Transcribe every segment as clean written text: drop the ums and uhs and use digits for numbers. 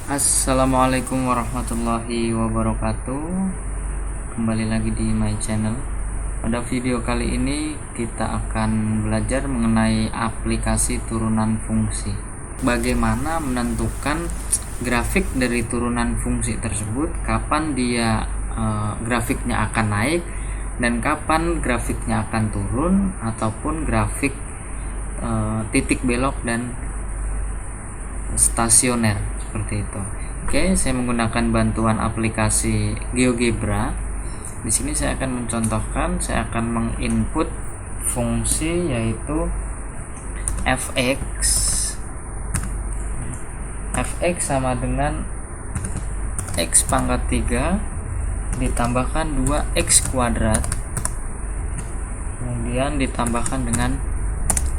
Assalamualaikum warahmatullahi wabarakatuh. Kembali lagi di my channel. Pada video kali ini kita akan belajar mengenai aplikasi turunan fungsi. Bagaimana menentukan grafik dari turunan fungsi tersebut, kapan dia grafiknya akan naik dan kapan grafiknya akan turun, ataupun grafik titik belok dan stasioner seperti itu. Oke, saya menggunakan bantuan aplikasi GeoGebra. Di sini saya akan mencontohkan, saya akan menginput fungsi yaitu fx. Fx sama dengan x pangkat 3 ditambahkan 2x kuadrat, kemudian ditambahkan dengan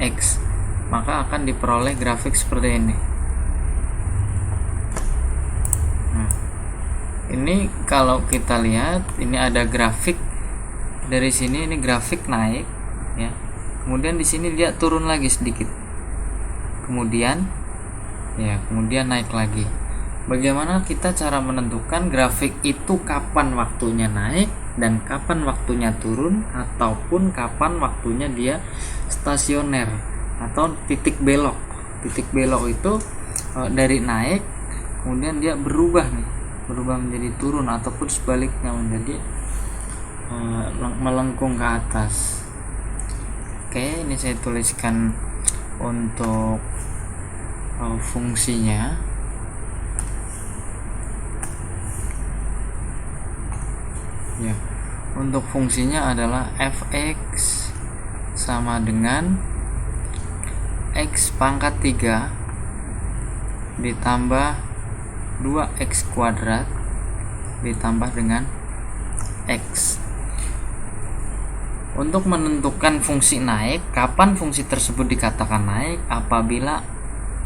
x, maka akan diperoleh grafik seperti ini. Ini kalau kita lihat, ini ada grafik dari sini, ini grafik naik ya. Kemudian di sini dia turun lagi sedikit. Kemudian naik lagi. Bagaimana kita cara menentukan grafik itu kapan waktunya naik dan kapan waktunya turun, ataupun kapan waktunya dia stasioner atau titik belok. Titik belok itu dari naik kemudian dia berubah menjadi turun, ataupun sebaliknya menjadi melengkung ke atas. Oke, ini saya tuliskan untuk fungsinya. Ya, untuk fungsinya adalah fx sama dengan x pangkat 3 ditambah 2x kuadrat ditambah dengan x. Untuk menentukan fungsi naik, kapan fungsi tersebut dikatakan naik? Apabila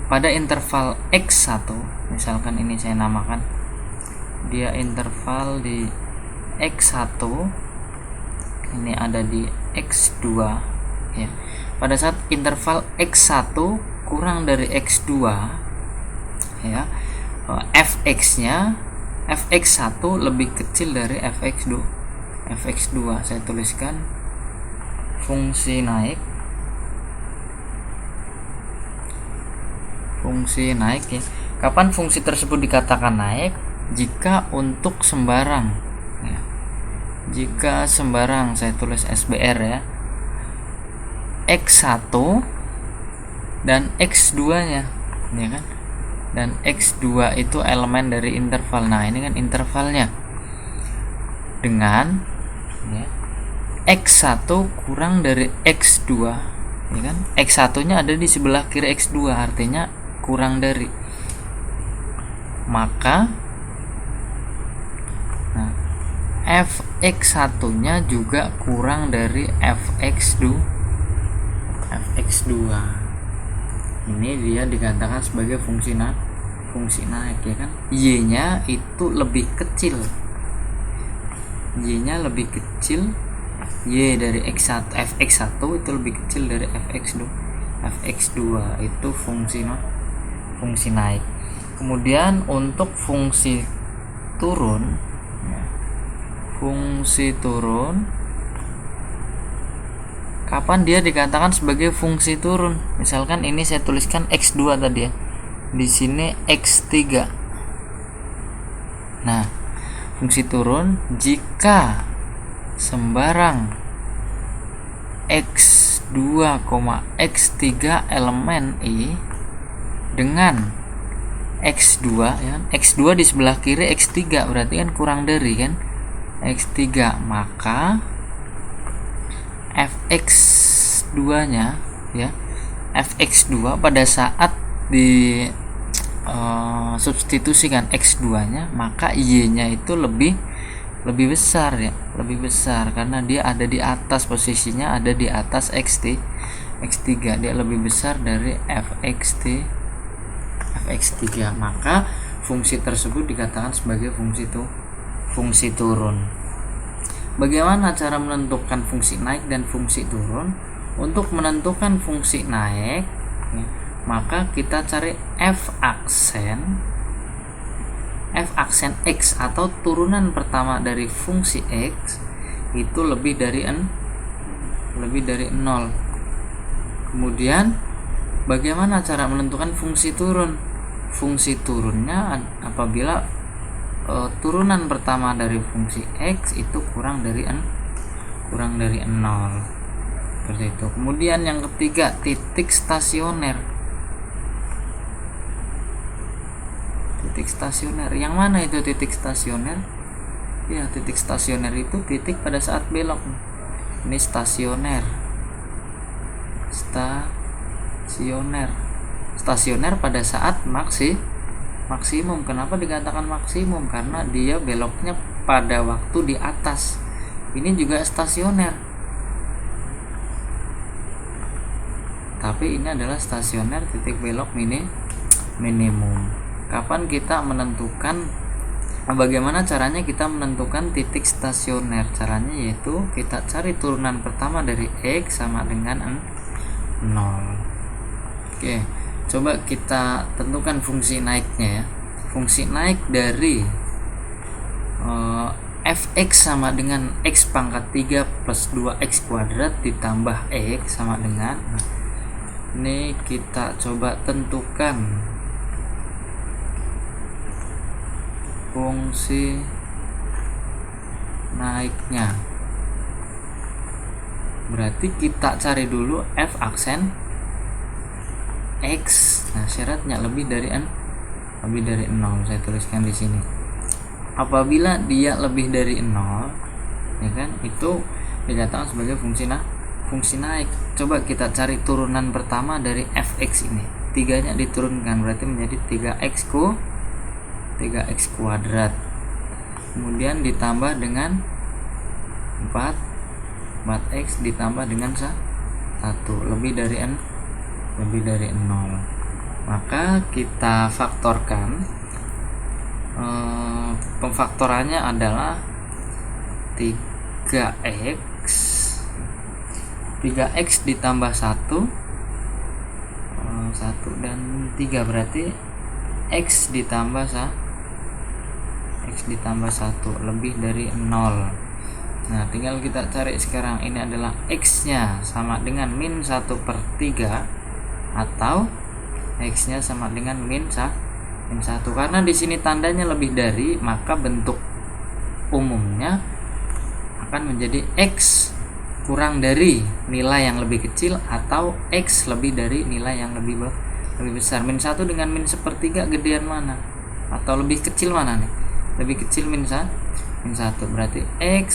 pada interval x1, misalkan ini saya namakan dia interval di x1, ini ada di x2 ya. Pada saat interval x1 kurang dari x2 ya, fx-nya fx1 lebih kecil dari fx2 saya tuliskan fungsi naik ya. Kapan fungsi tersebut dikatakan naik? Jika untuk sembarang ya. Jika sembarang, saya tulis SBR ya, x1 dan x2 nya ya kan, dan x2 itu elemen dari interval. Nah, ini kan intervalnya. Dengan ya, x1 kurang dari x2 ya kan, x1 nya ada di sebelah kiri x2, artinya kurang dari, maka fx1 nya juga kurang dari fx2. Ini dia dikatakan sebagai fungsi naik ya kan. Y-nya itu lebih kecil. Y-nya lebih kecil. Y dari x1, fx1 itu lebih kecil dari fx2. Fx2 itu fungsi naik. Kemudian untuk fungsi turun kapan dia dikatakan sebagai fungsi turun? Misalkan ini saya tuliskan x2 tadi ya. Di sini x3. Nah, fungsi turun jika sembarang x2, x3 elemen i dengan x2 ya. X2 di sebelah kiri x3, berarti kan kurang dari kan x3, maka fx2 nya ya, fx2 pada saat di substitusikan x2 nya, maka y nya itu lebih besar ya, lebih besar karena dia ada di atas, posisinya ada di atas x3, dia lebih besar dari fx3, maka fungsi tersebut dikatakan sebagai fungsi turun. Bagaimana cara menentukan fungsi naik dan fungsi turun? Untuk menentukan fungsi naik, maka kita cari f aksen f aksen x atau turunan pertama dari fungsi x itu lebih dari 0. Kemudian bagaimana cara menentukan fungsi turun? Fungsi turunnya apabila turunan pertama dari fungsi x itu kurang dari 0. Seperti itu. Kemudian yang ketiga, titik stasioner. Titik stasioner. Yang mana itu titik stasioner? Ya, titik stasioner itu titik pada saat belok. Ini stasioner. Stasioner pada saat maksimum. Kenapa dikatakan maksimum? Karena dia beloknya pada waktu di atas. Ini juga stasioner. Tapi ini adalah stasioner titik belok minimum. Kapan kita menentukan, bagaimana caranya kita menentukan titik stasioner? Caranya yaitu kita cari turunan pertama dari x sama dengan 0. Oke, coba kita tentukan fungsi naiknya ya. Fungsi naik dari fx sama dengan x pangkat 3 plus 2x kuadrat ditambah x sama dengan, ini kita coba tentukan fungsi naiknya. Berarti kita cari dulu f aksen x. Nah, syaratnya lebih dari 0. Saya tuliskan di sini. Apabila dia lebih dari 0, ya kan, itu dikatakan sebagai fungsi naik. Coba kita cari turunan pertama dari fx ini. 3-nya diturunkan berarti menjadi 3x kuadrat. Kemudian ditambah dengan 4x ditambah dengan 1 lebih dari 0. Maka kita faktorkan. Pemfaktorannya adalah 3x ditambah 1 dan 3 berarti x ditambah 1 lebih dari 0. Nah, tinggal kita cari sekarang, ini adalah x nya sama dengan min 1/3 atau x nya sama dengan min 1. Karena di sini tandanya lebih dari, maka bentuk umumnya akan menjadi x kurang dari nilai yang lebih kecil atau x lebih dari nilai yang lebih besar. Min 1 dengan min 1/3 gedean mana? Atau lebih kecil mana nih? Lebih kecil min 1. Berarti x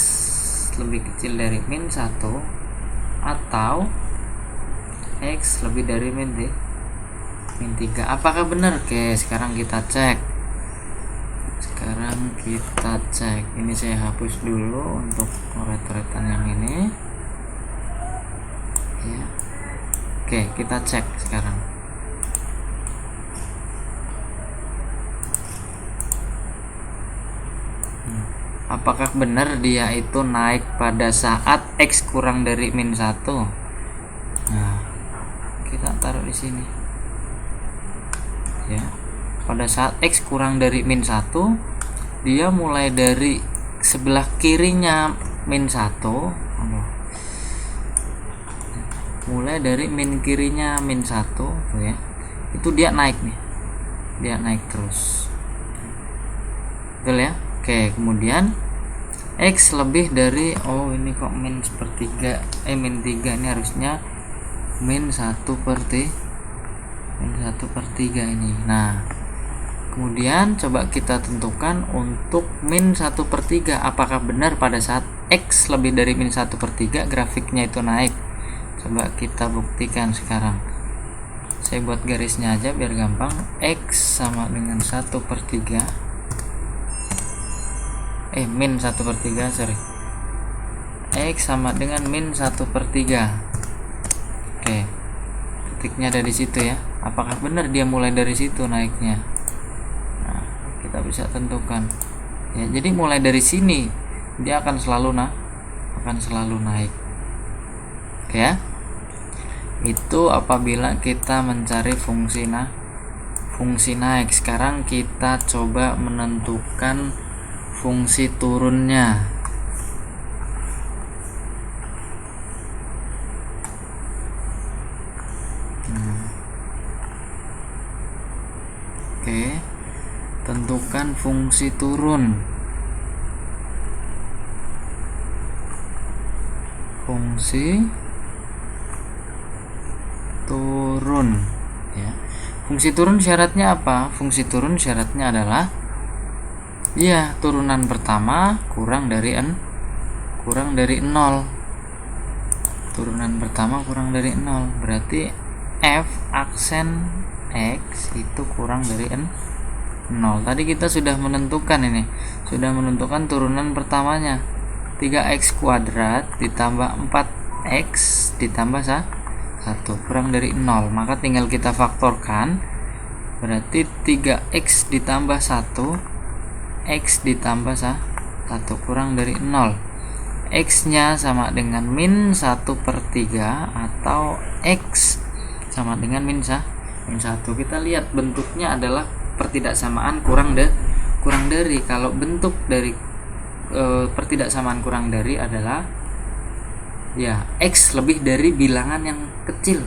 lebih kecil dari min 1 atau x lebih dari min 3. Apakah benar? Oke, sekarang kita cek. Ini saya hapus dulu untuk coret-coretan yang ini ya. Oke, kita cek sekarang. Apakah benar dia itu naik pada saat x kurang dari min 1? Nah, kita taruh di sini ya. Pada saat x kurang dari min 1, dia mulai dari sebelah kirinya min 1, mulai dari min kirinya min 1 tuh ya. Itu dia naik nih. Dia naik terus. Betul ya? Oke, kemudian x lebih dari, ini kok min 1/3, min 3, ini harusnya min 1/3 ini. Nah, kemudian coba kita tentukan untuk min 1/3. Apakah benar pada saat x lebih dari min 1/3 grafiknya itu naik? Coba kita buktikan sekarang. Saya buat garisnya aja biar gampang. X sama dengan 1/3, min 1/3, sorry. X sama dengan min 1/3. Oke, titiknya ada di situ ya. Apakah benar dia mulai dari situ naiknya? Nah, kita bisa tentukan ya. Jadi mulai dari sini dia akan selalu naik. Oke ya. Itu apabila kita mencari fungsi fungsi naik. Sekarang kita coba menentukan fungsi turunnya. Oke, tentukan fungsi turun. Fungsi turun ya. Fungsi turun syaratnya apa? Fungsi turun syaratnya adalah ya turunan pertama kurang dari 0. Turunan pertama kurang dari 0 berarti f aksen x itu kurang dari 0. Tadi kita sudah menentukan ini, sudah menentukan turunan pertamanya 3x kuadrat ditambah 4x ditambah 1 kurang dari 0, maka tinggal kita faktorkan, berarti 3x ditambah 1 x ditambah 1 kurang dari 0. X nya sama dengan min 1/3 atau x sama dengan min 1. Kita lihat bentuknya adalah pertidaksamaan kurang dari. Kalau bentuk dari pertidaksamaan kurang dari adalah ya x lebih dari bilangan yang kecil,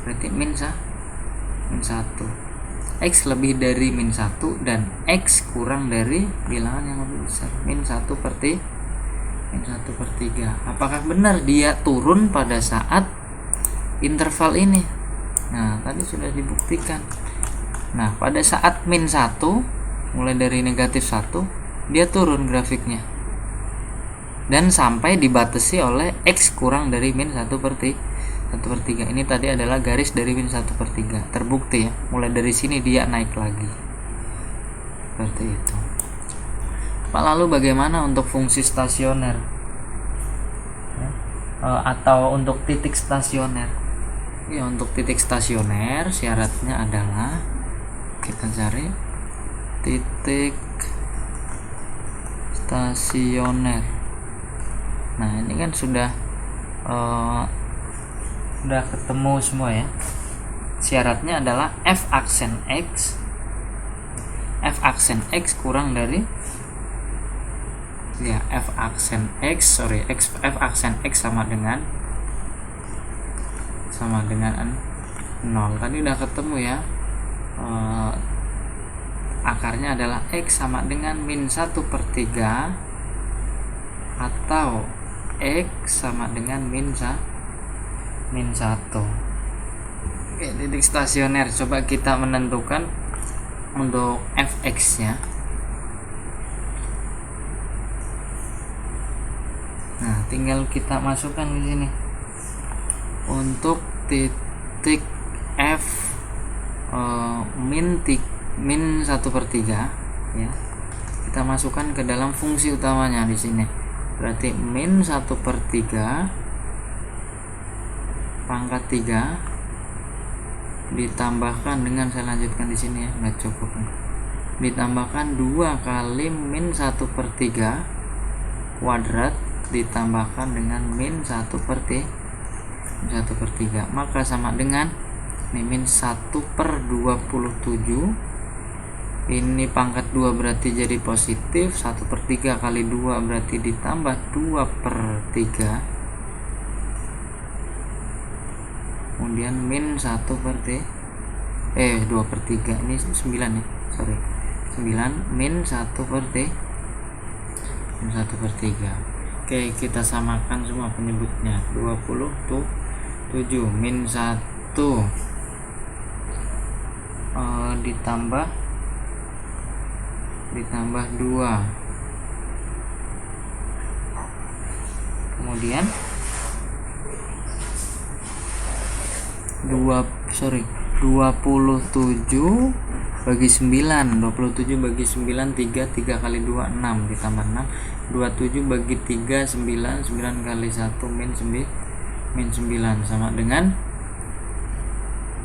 berarti min 1. X lebih dari min 1 dan x kurang dari bilangan yang lebih besar, min 1/3. Apakah benar dia turun pada saat interval ini? Nah, tadi sudah dibuktikan. Nah, pada saat min 1 mulai dari negatif 1 dia turun grafiknya dan sampai dibatasi oleh x kurang dari min 1/3. Ini tadi adalah garis dari min 1/3, terbukti ya. Mulai dari sini dia naik lagi seperti itu. Lalu bagaimana untuk fungsi stasioner atau untuk titik stasioner? Ya, untuk titik stasioner syaratnya adalah kita cari titik stasioner. Nah, ini kan sudah ketemu semua ya. Syaratnya adalah f aksen x kurang dari ya f aksen x sama dengan 0. Tadi udah ketemu ya. Akarnya adalah x sama dengan min 1/3 atau x sama dengan min 1. Oke, titik stasioner coba kita menentukan untuk fx nya. Nah, tinggal kita masukkan di sini. Untuk titik f min 1/3 ya, kita masukkan ke dalam fungsi utamanya di sini. Berarti min 1/3 pangkat 3 ditambahkan dengan, saya lanjutkan di sini ya, nggak cukup, ditambahkan 2 kali min 1/3 kuadrat ditambahkan dengan min 1/3, maka sama dengan ini min 1/27. Ini pangkat 2 berarti jadi positif, 1/3 kali 2 berarti ditambah 2/3, kemudian min 2/3 ini 9 ya, sorry 9 min 1/3. Oke, kita samakan semua penyebutnya. 27 min 1 ditambah 2, kemudian 27 bagi 9, 27 bagi 9 3 kali 2 6 ditambah 6, 27 bagi 3 9, 9 kali 1 min 9 sama dengan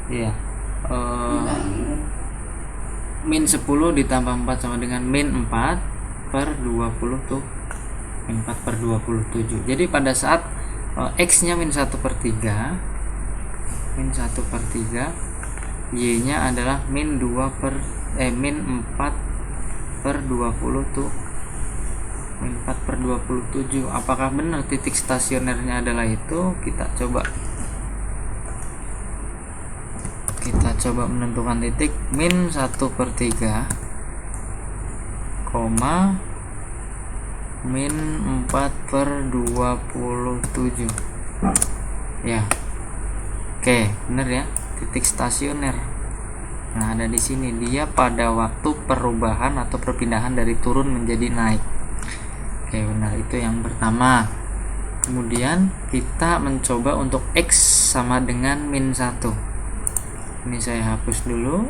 ya min 10 ditambah 4 sama dengan min 4/20 tuh, min 4/27. Jadi pada saat x nya min 1/3 Y nya adalah min 4/20 tuh, min 4/27. Apakah benar titik stasionernya adalah itu? Kita coba menentukan titik min 1/3, min 4/27 ya. Oke, bener ya, titik stasioner. Nah, ada di sini dia pada waktu perubahan atau perpindahan dari turun menjadi naik. Oke, benar, itu yang pertama. Kemudian kita mencoba untuk X sama dengan min 1. Ini saya hapus dulu.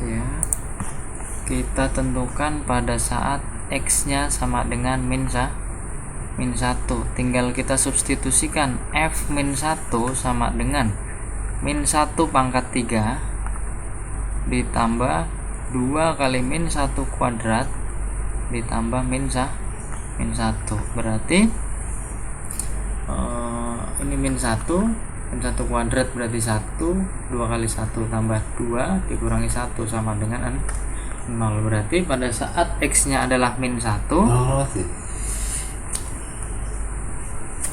Ya, kita tentukan pada saat X nya sama dengan min 1. Tinggal kita substitusikan F min 1 sama dengan min 1 pangkat 3 ditambah 2 kali min 1 kuadrat ditambah min 1. Berarti ini min 1 kuadrat berarti 1, 2 kali 1 tambah 2 dikurangi 1 sama dengan 0. Berarti pada saat X nya adalah min 1,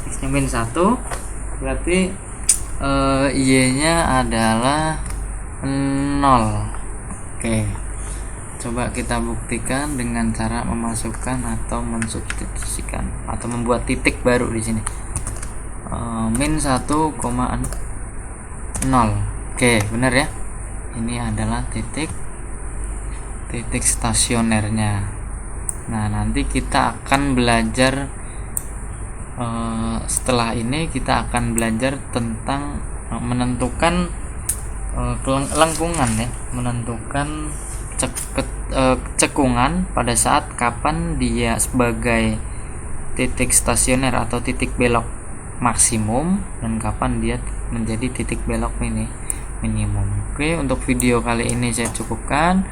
X nya min 1, berarti Y nya adalah 0. Oke, coba kita buktikan dengan cara memasukkan atau mensubstitusikan atau membuat titik baru di sini. Min 1,0. Oke, benar ya. Ini adalah titik stasionernya. Nah, nanti kita akan belajar setelah ini kita akan belajar tentang menentukan lengkungan ya, menentukan cekungan pada saat kapan dia sebagai titik stasioner atau titik belok maksimum dan kapan dia menjadi titik belok minimum. Oke, untuk video kali ini saya cukupkan.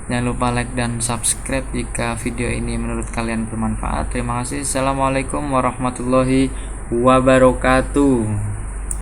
Jangan lupa like dan subscribe jika video ini menurut kalian bermanfaat. Terima kasih. Assalamualaikum warahmatullahi wabarakatuh.